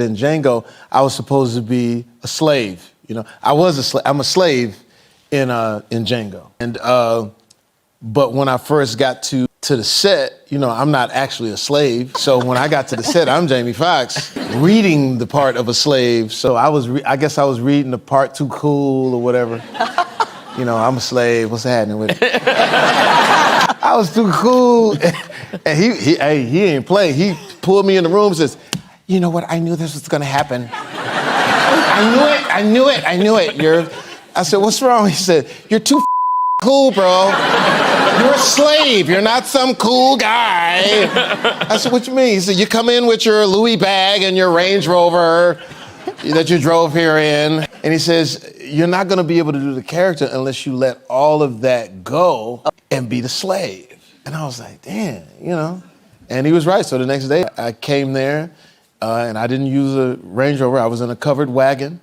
In Django, I was supposed to be a slave. You know, I'm a slave in Django. And but when I first got to the set, you know, I'm not actually a slave. So when I got to the set, I'm Jamie Foxx reading the part of a slave. So I guess I was reading the part too cool or whatever. You know, I'm a slave. What's happening with it? I was too cool. And he ain't play. He pulled me in the room and says, "You know what? I knew this was gonna happen. I knew it. I said, "What's wrong?" He said, "You're too cool, bro. You're a slave. You're not some cool guy." I said, "What you mean?" He said, "You come in with your Louis bag and your Range Rover that you drove here in." And he says, "You're not gonna be able to do the character unless you let all of that go and be the slave." And I was like, damn, you know. And he was right. So the next day I came there and I didn't use a Range Rover. I was in a covered wagon.